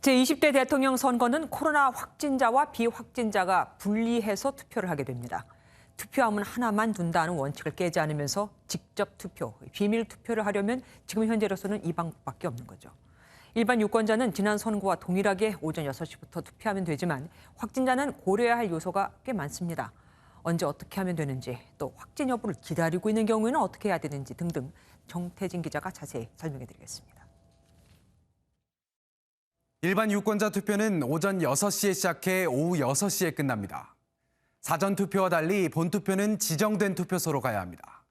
제20대 대통령 선거는 코로나 확진자와 비확진자가 분리해서 투표를 하게 됩니다. 투표함은 하나만 둔다는 원칙을 깨지 않으면서 직접 투표, 비밀 투표를 하려면 지금 현재로서는 이 방법밖에 없는 거죠. 일반 유권자는 지난 선거와 동일하게 오전 6시부터 투표하면 되지만 확진자는 고려해야 할 요소가 꽤 많습니다. 언제 어떻게 하면 되는지, 또 확진 여부를 기다리고 있는 경우에는 어떻게 해야 되는지 등등 정태진 기자가 자세히 설명해드리겠습니다. 일반 유권자 투표는 오전 6시에 시작해 오후 6시에 끝납니다. 사전 투표와 달리 본 투표는 지정된 투표소로 가야 합니다.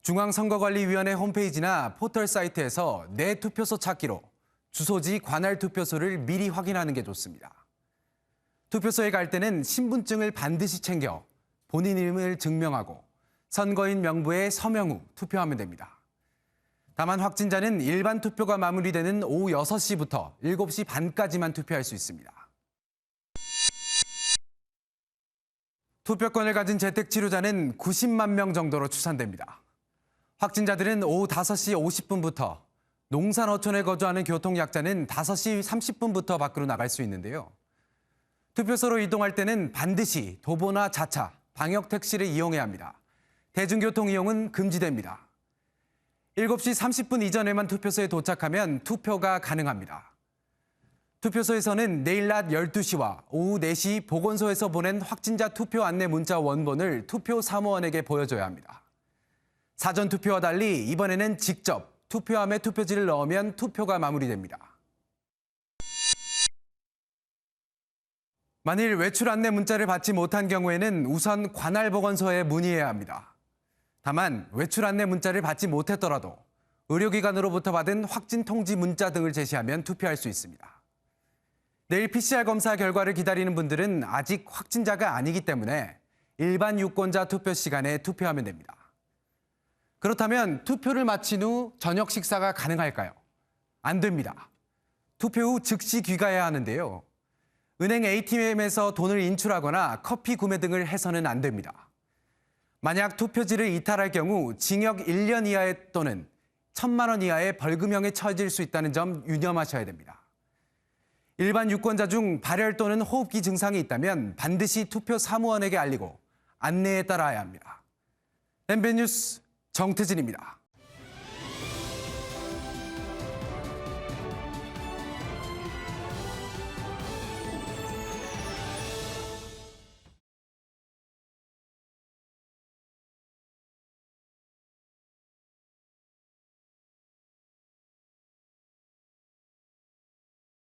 중앙선거관리위원회 홈페이지나 포털 사이트에서 내 투표소 찾기로 주소지 관할 투표소를 미리 확인하는 게 좋습니다. 투표소에 갈 때는 신분증을 반드시 챙겨 본인 이름을 증명하고 선거인 명부에 서명 후 투표하면 됩니다. 다만 확진자는 일반 투표가 마무리되는 오후 6시부터 7시 반까지만 투표할 수 있습니다. 투표권을 가진 재택치료자는 90만 명 정도로 추산됩니다. 확진자들은 오후 5시 50분부터, 농산어촌에 거주하는 교통약자는 5시 30분부터 밖으로 나갈 수 있는데요. 투표소로 이동할 때는 반드시 도보나 자차, 방역택시를 이용해야 합니다. 대중교통 이용은 금지됩니다. 7시 30분 이전에만 투표소에 도착하면 투표가 가능합니다. 투표소에서는 내일 낮 12시와 오후 4시 보건소에서 보낸 확진자 투표 안내 문자 원본을 투표 사무원에게 보여줘야 합니다. 사전 투표와 달리 이번에는 직접 투표함에 투표지를 넣으면 투표가 마무리됩니다. 만일 외출 안내 문자를 받지 못한 경우에는 우선 관할 보건소에 문의해야 합니다. 다만 외출 안내 문자를 받지 못했더라도 의료기관으로부터 받은 확진 통지 문자 등을 제시하면 투표할 수 있습니다. 내일 PCR 검사 결과를 기다리는 분들은 아직 확진자가 아니기 때문에 일반 유권자 투표 시간에 투표하면 됩니다. 그렇다면 투표를 마친 후 저녁 식사가 가능할까요? 안 됩니다. 투표 후 즉시 귀가해야 하는데요. 은행 ATM에서 돈을 인출하거나 커피 구매 등을 해서는 안 됩니다. 만약 투표지를 이탈할 경우 징역 1년 이하의 또는 1,000만 원 이하의 벌금형에 처해질 수 있다는 점 유념하셔야 됩니다. 일반 유권자 중 발열 또는 호흡기 증상이 있다면 반드시 투표 사무원에게 알리고 안내에 따라야 합니다. MBN 뉴스 정태진입니다.